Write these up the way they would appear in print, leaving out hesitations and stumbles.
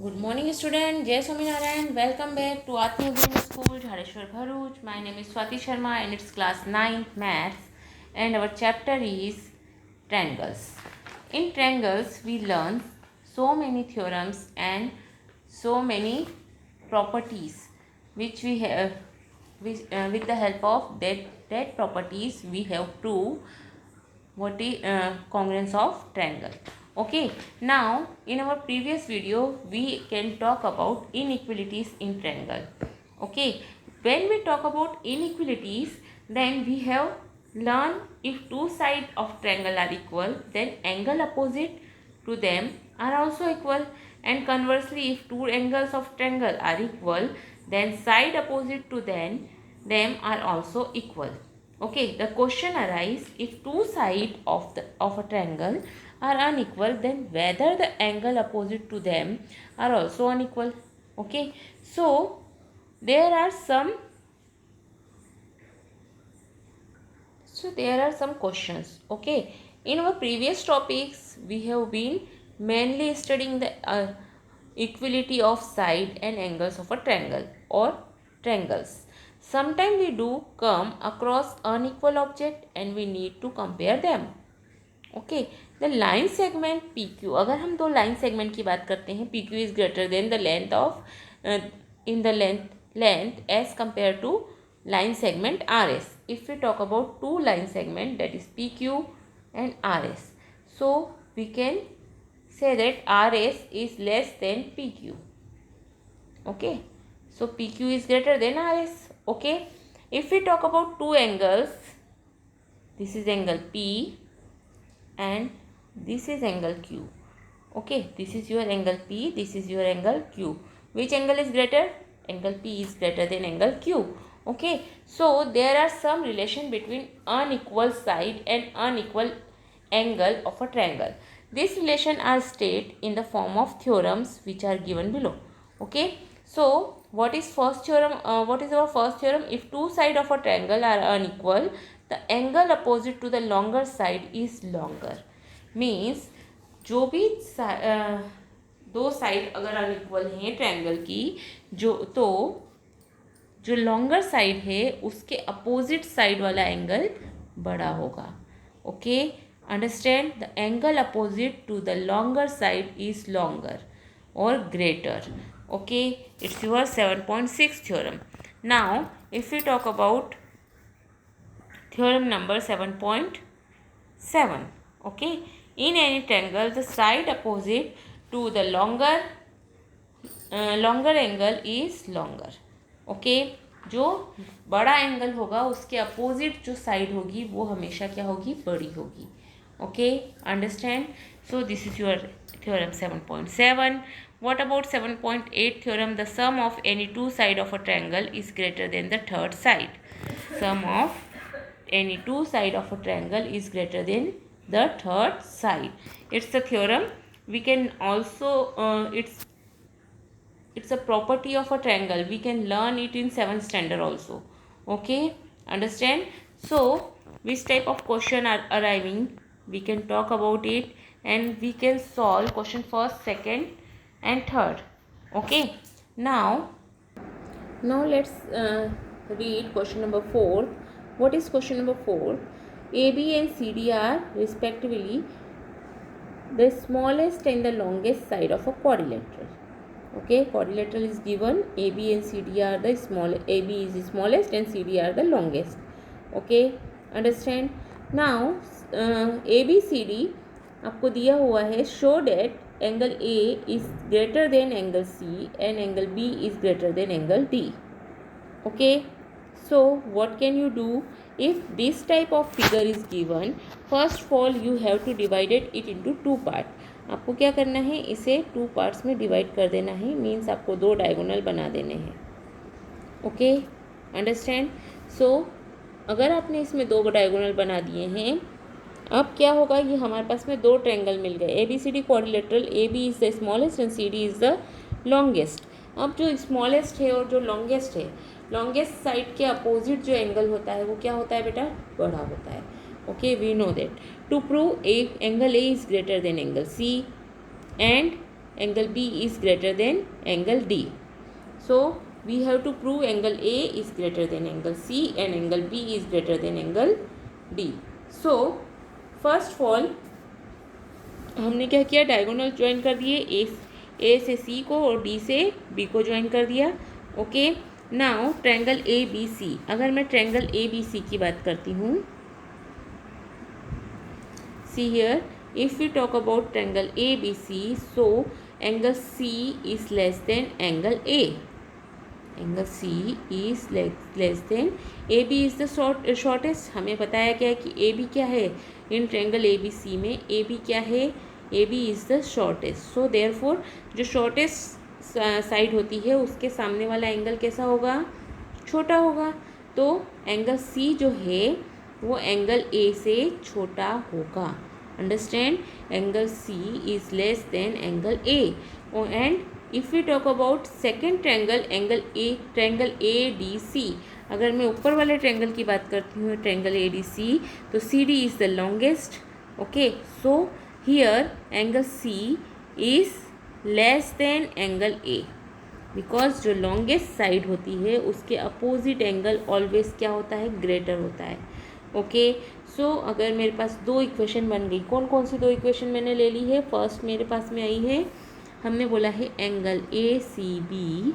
Good morning, student. Jai Swaminarayan. Welcome back to Atma Business School, Jhareshwar Bharuch. My name is Swati Sharma and it's class 9th maths. And our chapter is triangles. In triangles, we learn so many theorems and so many properties which we have with the help of that properties we have proved what is congruence of triangle. Okay, now in our previous video we can talk about inequalities in triangle. Okay, when we talk about inequalities, then we have learned if two sides of triangle are equal, then angle opposite to them are also equal, and conversely if two angles of triangle are equal, then side opposite to them are also equal. Okay, the question arises, if two sides of a triangle are unequal, then whether the angle opposite to them are also unequal. Okay, so there are some questions. Okay, in our previous topics we have been mainly studying the equality of side and angles of a triangle or triangles. Sometimes we do come across unequal object and we need to compare them. Okay, the line segment P Q, अगर हम दो line segment की बात करते हैं, P Q is greater than the length of in the length as compare to line segment RS. If we talk about two line segment, that is PQ and RS, so we can say that RS is less than PQ. Okay, so PQ is greater than RS. Okay, if we talk about two angles, this is angle P and this is angle Q. Okay, this is your angle P, this is your angle Q. Which angle is greater? Angle P is greater than angle Q. Okay, so there are some relation between unequal side and unequal angle of a triangle. These relation are stated in the form of theorems which are given below. Okay, so what is first theorem? What is our first theorem? If two sides of a triangle are unequal, the angle opposite to the longer side is longer. Means जो भी दो side अगर unequal हैं triangle की, जो longer side है उसके opposite side वाला एंगल बड़ा होगा. Okay, understand, the angle opposite to the longer side is longer और greater. Okay, it's your 7.6 theorem. Now if we talk about theorem number 7.7. okay, in any triangle the side opposite to the longer angle is longer. Okay, जो बड़ा angle होगा उसके opposite जो side होगी वो हमेशा क्या होगी? बड़ी होगी. Okay, understand. So this is your theorem 7.7. what about 7.8 theorem? the sum of any two side of a triangle is greater than the third side. Sum of any two side of a triangle is greater than the third side. It's a theorem. We can also it's a property of a triangle. We can learn it in 7th standard also. Okay, understand. So which type of question are arriving, we can talk about it and we can solve question first, second and third. Okay, now let's read question number 4. What is question number 4? AB and CD are respectively the smallest and the longest side of a quadrilateral. Okay, quadrilateral is given, AB and CD are the small, AB is the smallest and CD are the longest. Okay, understand. Now ABCD आपको दिया हुआ है, show that angle A is greater than angle C and angle B is greater than angle D. Okay, so what can you do? If this type of figure is given, first of all you have to divide it into two parts. आपको क्या करना है? इसे two parts में divide कर देना है. Means आपको दो डायगोनल बना देने हैं. Okay, understand. सो अगर आपने इसमें दो डायगोनल बना दिए हैं, अब क्या होगा? ये हमारे पास में दो ट्रायंगल मिल गए. A B C D quadrilateral, A B is the smallest and C D is the longest. अब जो स्मॉलेस्ट है और जो लॉन्गेस्ट है, लॉन्गेस्ट साइड के अपोजिट जो एंगल होता है वो क्या होता है बेटा? बड़ा होता है. Okay, we know that. To prove angle A is greater than angle C and angle B is greater than angle D. So we have to prove angle A is greater than angle C and angle B is greater than angle D. So first of all हमने क्या किया, diagonal join कर दिए, ए से सी को और D से B को ज्वाइन कर दिया. Okay, now triangle A B C. अगर मैं ट्रायंगल ए बी सी की बात करती हूँ, see here, if we talk about triangle ABC, so angle C is less than angle A. Angle C is less than AB is the shortest. हमें बताया गया कि AB क्या है इन ट्रायंगल ABC में. AB क्या है, AB is the shortest. So therefore जो shortest साइड होती है उसके सामने वाला एंगल कैसा होगा, छोटा होगा. तो एंगल C जो है वो एंगल A से छोटा होगा. Understand, angle C is less than angle A. Oh, and if we talk about second triangle, triangle ADC. अगर मैं ऊपर वाले ट्रायंगल की बात करती हूँ, ट्रायंगल ADC, तो CD is the longest. Okay, so here angle C is less than angle A because जो longest साइड होती है उसके अपोजिट एंगल ऑलवेज क्या होता है, ग्रेटर होता है. ओके, सो अगर मेरे पास दो इक्वेशन बन गई, कौन कौन सी दो इक्वेशन मैंने ले ली है. फर्स्ट मेरे पास में आई है, हमने बोला है angle A C B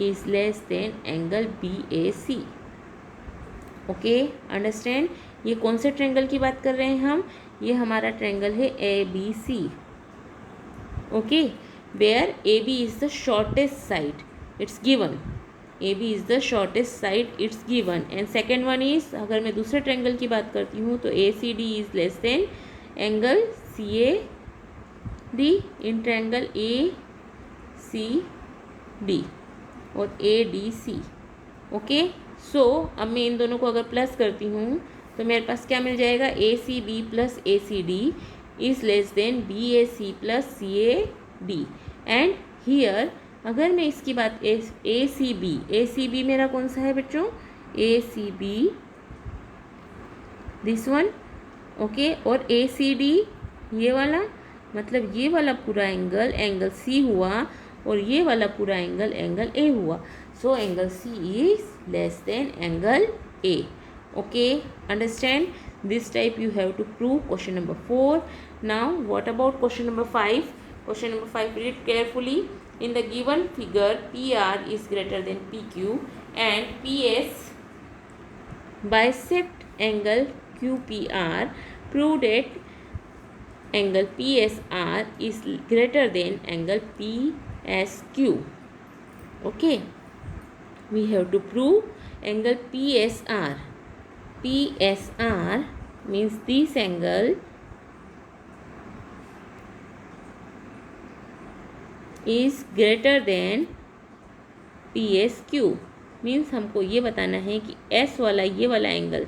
is less than angle B A C. Okay, understand. ये कौन से ट्रायंगल की बात कर रहे हैं हम, ये हमारा ट्रायंगल है A B C. Okay, where A B is the shortest side, it's given. AB is the shortest side, it's given. And second one is, अगर मैं दूसरे ट्रायंगल की बात करती हूँ तो ACD is less than angle CAD in triangle ACD और ADC. Okay, सो अब मैं इन दोनों को अगर प्लस करती हूँ तो मेरे पास क्या मिल जाएगा, ACB plus ACD is less then BAC plus CAD. And here अगर मैं इसकी बात ACB मेरा कौन सा है बच्चों, ACB दिस वन. ओके, और ACD ये वाला, मतलब ये वाला पूरा एंगल C हुआ और ये वाला पूरा एंगल A हुआ. So angle C is less than angle A. Okay, understand. This type you have to prove question number 4. Now what about question number 5. Question number 5, read carefully. In the given figure, PR is greater than PQ and PS bisect angle QPR. Prove that angle PSR is greater than angle PSQ. Okay, we have to prove angle PSR. PSR means this angle is greater than PSQ. Means हमको ये बताना है कि S वाला ये वाला angle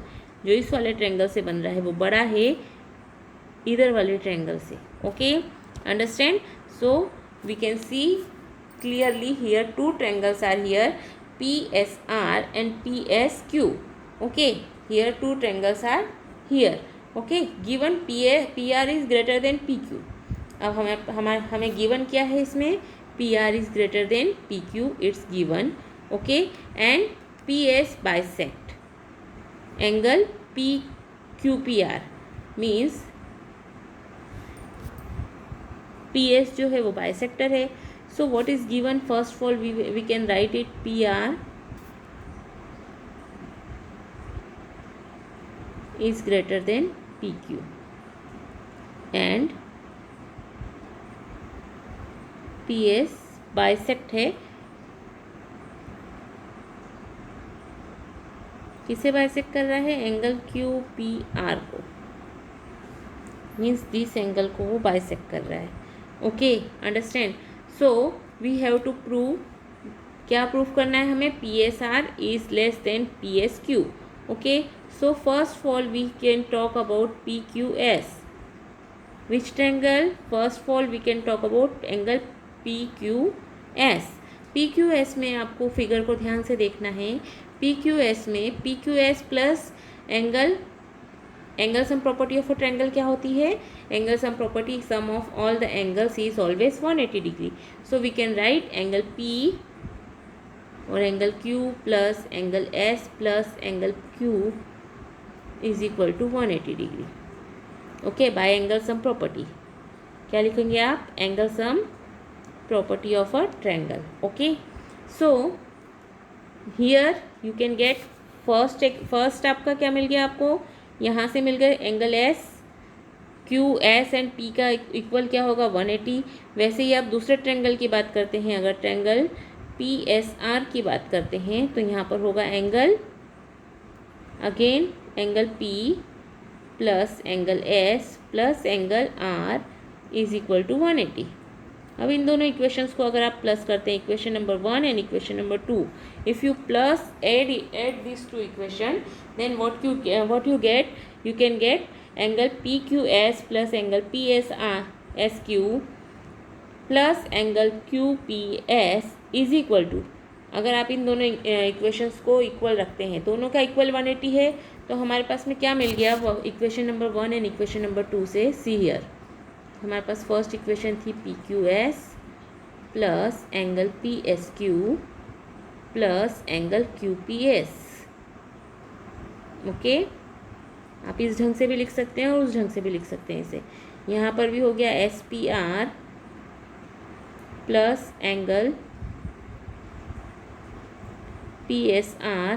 जो इस वाले ट्रायंगल से बन रहा है वो बड़ा है इधर वाले ट्रायंगल से. Okay, understand. So we can see clearly here two triangles are here, PSR and PSQ. Okay, here two triangles are here. Okay, given PR is greater than PQ. अब हमें गिवन क्या है इसमें, PR is greater than PQ, it's given. Okay, and PS bisect angle PQPR means PS जो है वो bisector है. So what is given, first of all we can write it, PR is greater than PQ and PS bisect है, किसे bisect कर रहा है, angle QPR को. मीन्स दिस एंगल को वो बाइसेक्ट कर रहा है. Okay, understand. So we have to prove, क्या प्रूव करना है हमें, PSR is less than PSQ. Okay, so first of all we can talk about PQS. Which triangle, first of all we can talk about angle PQS. PQS में आपको figure को ध्यान से देखना है. PQS में PQS plus angle angle sum property of a triangle क्या होती है? Angle sum property sum of all the angles is always 180 degree. So we can write angle P और angle Q plus angle S plus angle Q is equal to 180 degree. Okay, by angle sum property. क्या लिखेंगे आप? Angle sum property of a triangle. Okay, so here you can get first आपका क्या मिल गया आपको? यहाँ से मिल गए angle S, Q, S and P का इक्वल क्या होगा? 180. वैसे ही आप दूसरे ट्रायंगल की बात करते हैं, अगर ट्रायंगल PSR की बात करते हैं तो यहाँ पर होगा angle again angle P plus angle S plus angle R is equal to 180. अब इन दोनों इक्वेशंस को अगर आप प्लस करते हैं, equation number 1 and equation number 2, if you plus add this to equation, then what you get, you can get angle PQS plus angle PSQ plus angle QPS is equal to, अगर आप इन दोनों equations को equal रखते हैं, दोनों का equal 180 है, तो हमारे पास में क्या मिल गया? Equation number 1 and equation number 2 से. सी हियर हमारे पास फर्स्ट इक्वेशन थी PQS plus angle PSQ plus angle QPS. Okay, आप इस ढंग से भी लिख सकते हैं और उस ढंग से भी लिख सकते हैं इसे. यहाँ पर भी हो गया SPR plus angle PSR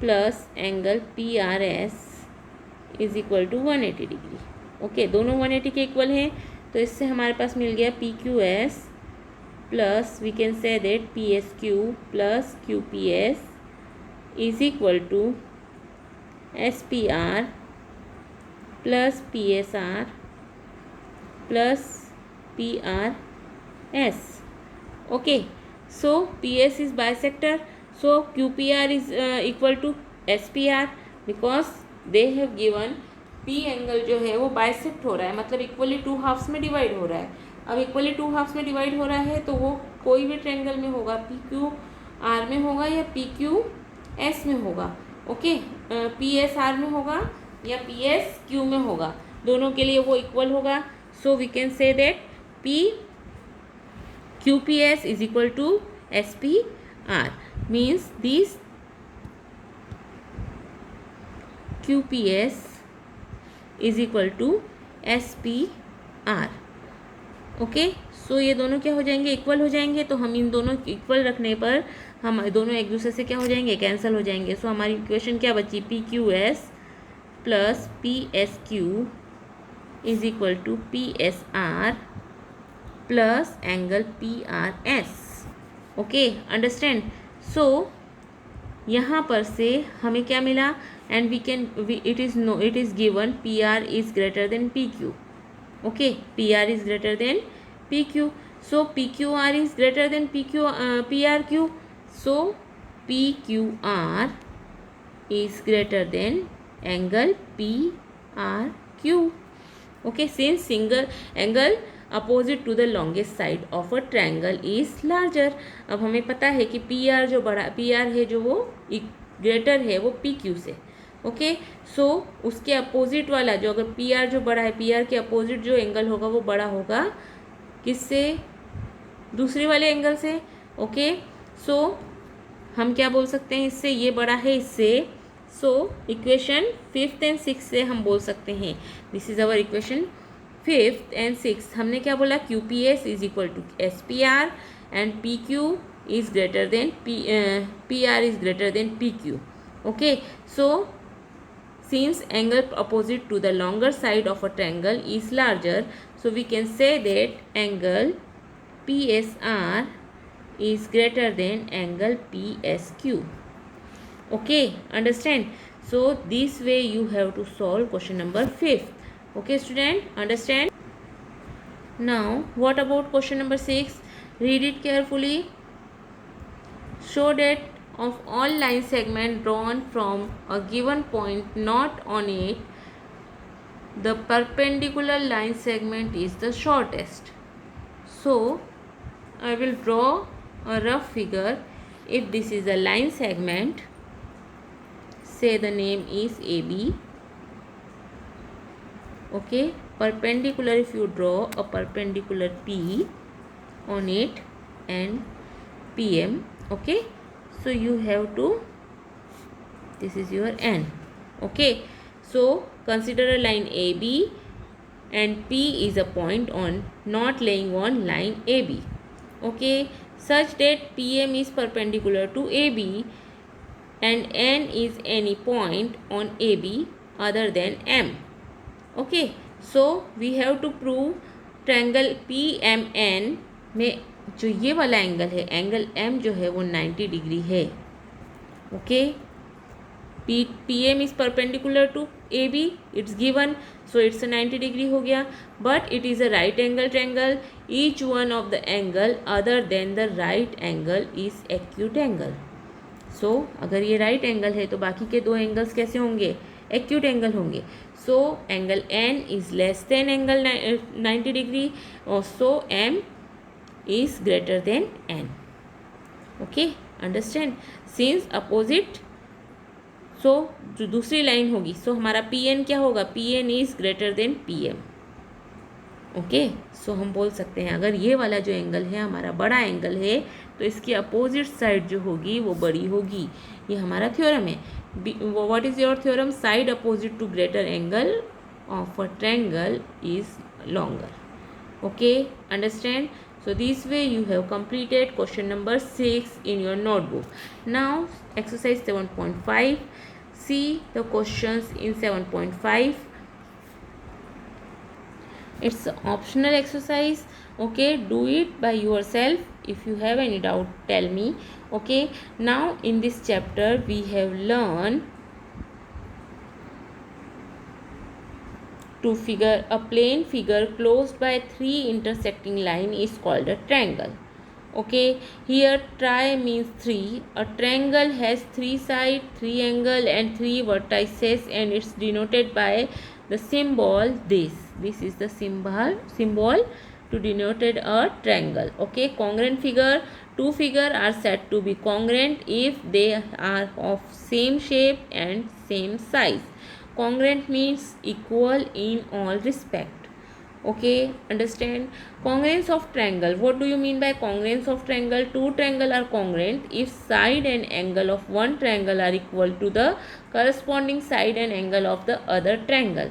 plus angle PRS is equal to 180 degree. Okay, दोनों 180 के इक्वल हैं, तो इससे हमारे पास मिल गया PQS plus we can say that PSQ plus QPS is equal to SPR plus PSR plus PRS. Okay, so PS is bisector, so QPR is equal to SPR because they have given P angle जो है वो bisect हो रहा है, मतलब equally 2 halves में divide हो रहा है. अब इक्वली 2 हाफ्स में डिवाइड हो रहा है तो वो कोई भी ट्रायंगल में होगा, PQR में होगा या PQS में होगा. ओके, PSR में होगा या PSQ में होगा, दोनों के लिए वो इक्वल होगा. So we can say that QPS is equal to SPR, means this QPS is equal to SPR. Okay, so ये दोनों क्या हो जाएंगे? इक्वल हो जाएंगे. तो हम इन दोनों इक्वल रखने पर हम दोनों एक दूसरे से क्या हो जाएंगे? कैंसिल हो जाएंगे. सो हमारी इक्वेशन क्या बची? PQS plus PSQ is equal to PSR plus angle PRS. Okay, understand. So यहाँ पर से हमें क्या मिला? And it is given PR is greater than PQ. Okay, PR is greater than PQ. So PQR is greater than PRQ. So PQR is greater than angle PRQ. Okay, since single angle opposite to the longest side of a triangle is larger. अब हमें पता है कि PR जो बड़ा PR है जो वो ग्रेटर है वो PQ से. ओके, सो उसके अपोजिट वाला जो, अगर PR जो बड़ा है, PR के अपोजिट जो एंगल होगा वो बड़ा होगा किससे? दूसरे वाले एंगल से. ओके, सो हम क्या बोल सकते हैं इससे? ये बड़ा है इससे. So equation 5th and 6th से हम बोल सकते हैं, this is our equation 5th and 6th. हमने क्या बोला? QPS is equal to SPR and PQ is greater than PR is greater than PQ. Okay, so since angle opposite to the longer side of a triangle is larger, so we can say that angle PSR is greater than angle PSQ. Okay, understand? So this way you have to solve question number 5. Okay student, understand? Now what about question number 6? Read it carefully. Show that of all line segment drawn from a given point not on it, the perpendicular line segment is the shortest. So I will draw a rough figure. If this is a line segment, say the name is AB, Okay, perpendicular, if you draw a perpendicular P on it and PM. Okay, so you have to, this is your N. Okay, so consider a line AB and P is a point on not laying on line AB. Okay, such that PM is perpendicular to AB and N is any point on AB other than M. Okay, so we have to prove triangle PMN में जो ये वाला angle है, angle M जो है वो 90 degree है. Okay, PM is perpendicular to AB, it's given, so it's a 90 degree हो गया. But it is a right angle triangle. Each one of the angle other than the right angle is acute angle. So अगर ये right angle है तो बाकी के दो angles कैसे होंगे? Acute angle होंगे. So angle N is less than angle 90 degree, or so M is greater than N. Okay, understand? Since opposite, सो जो दूसरी लाइन होगी, सो हमारा पी एन क्या होगा? P N is greater than P M. Okay, so हम बोल सकते हैं अगर ये वाला जो एंगल है हमारा बड़ा एंगल है तो इसकी अपोजिट साइड जो होगी वो बड़ी होगी. ये हमारा थ्योरम है. What is your theorem? Side opposite to greater angle of a triangle is longer. Okay, understand? So this way you have completed question number 6 in your notebook. Now exercise 7.5. See the questions in 7.5. It's an optional exercise. Okay, do it by yourself. If you have any doubt, tell me. Okay, now in this chapter we have learned to figure a plane figure closed by three intersecting line is called a triangle. Okay, here tri means three. A triangle has three sides, three angle and three vertices, and it's denoted by the symbol this. This is the symbol to denote a triangle. Okay, congruent figure. Two figures are said to be congruent if they are of same shape and same size. Congruent means equal in all respect. Okay, understand? Congruence of triangle. What do you mean by congruence of triangle? Two triangle are congruent if side and angle of one triangle are equal to the corresponding side and angle of the other triangle.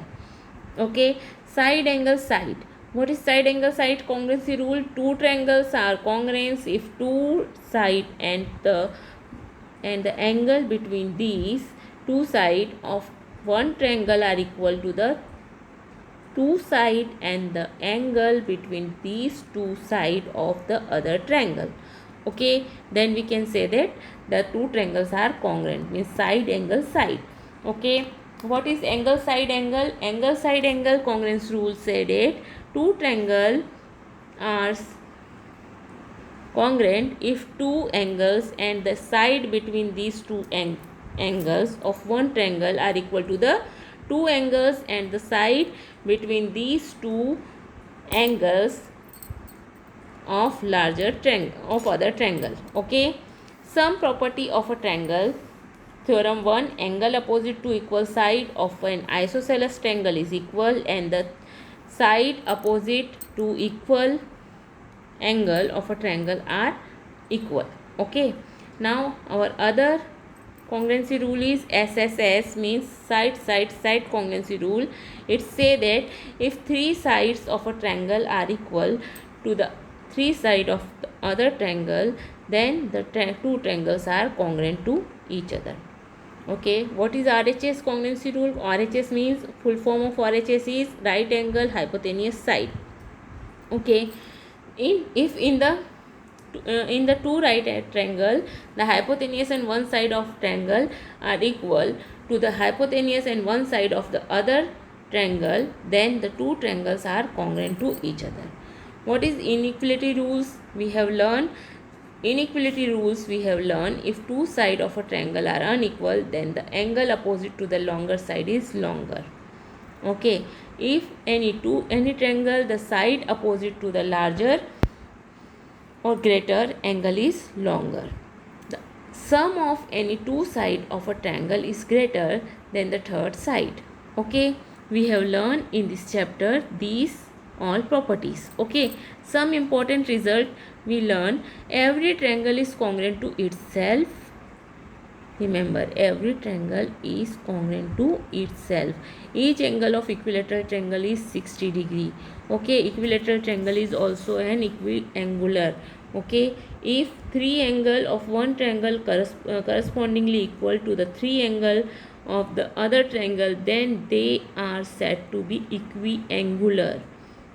Okay, side angle side. What is side angle side? Congruency rule. Two triangles are congruent if two side and the angle between these two side of one triangle are equal to the two side and the angle between these two side of the other triangle. Okay, then we can say that the two triangles are congruent, means side angle side. Okay, what is angle side angle? Angle side angle congruence rule said that two triangle are congruent if two angles and the side between these two angles of one triangle are equal to the two angles and the side between these two angles of larger triangle of other triangle. Okay, some property of a triangle. Theorem 1, angle opposite to equal side of an isosceles triangle is equal and the side opposite to equal angle of a triangle are equal. Okay, now our other congruency rule is SSS, means side congruency rule. It say that if three sides of a triangle are equal to the three side of the other triangle, then the two triangles are congruent to each other. Okay, what is RHS congruency rule? RHS means, full form of RHS is right angle hypotenuse side. Okay, if in the two right triangle, the hypotenuse and one side of triangle are equal to the hypotenuse and one side of the other triangle, then the two triangles are congruent to each other. What is inequality rules? We have learned inequality rules. We have learned if two sides of a triangle are unequal, then the angle opposite to the longer side is longer. Okay, if any triangle, the side opposite to the larger or greater angle is longer. The sum of any two side of a triangle is greater than the third side. Okay, we have learned in this chapter these all properties. Okay, some important result we learn: every triangle is congruent to itself. Remember, every triangle is congruent to itself. Each angle of equilateral triangle is 60 degree. Okay, equilateral triangle is also an equiangular. Okay, if three angle of one triangle correspondingly equal to the three angle of the other triangle, then they are said to be equiangular.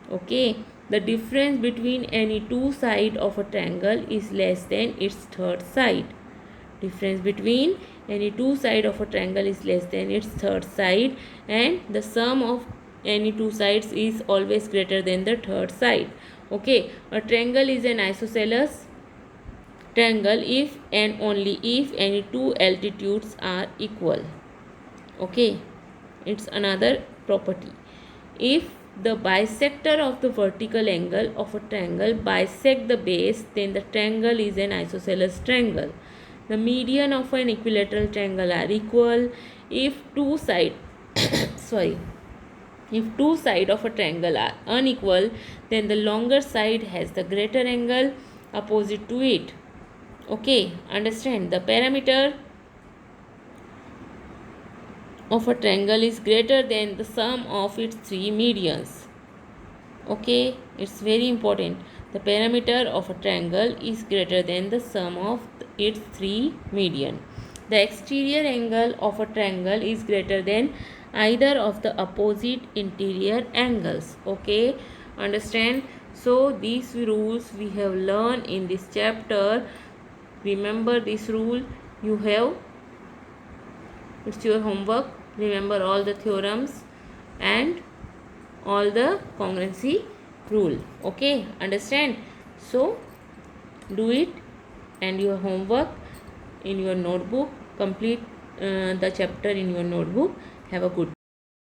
Okay, the difference between any two side of a triangle is less than its third side. Difference between any two side of a triangle is less than its third side, and the sum of any two sides is always greater than the third side. Okay, a triangle is an isosceles triangle if and only if any two altitudes are equal. Okay, it's another property. If the bisector of the vertical angle of a triangle bisect the base, then the triangle is an isosceles triangle. The median of an equilateral triangle are equal. If two side sorry if two side of a triangle are unequal, then the longer side has the greater angle opposite to it. Okay, understand, the parameter of a triangle is greater than the sum of its three medians. Okay, it's very important. The perimeter of a triangle is greater than the sum of its three median. The exterior angle of a triangle is greater than either of the opposite interior angles. Okay, understand? So these rules we have learned in this chapter. Remember this rule. You have, it's your homework. Remember all the theorems and all the congruency rule. Okay, understand? So do it, and your homework in your notebook. Complete the chapter in your notebook. Have a good day.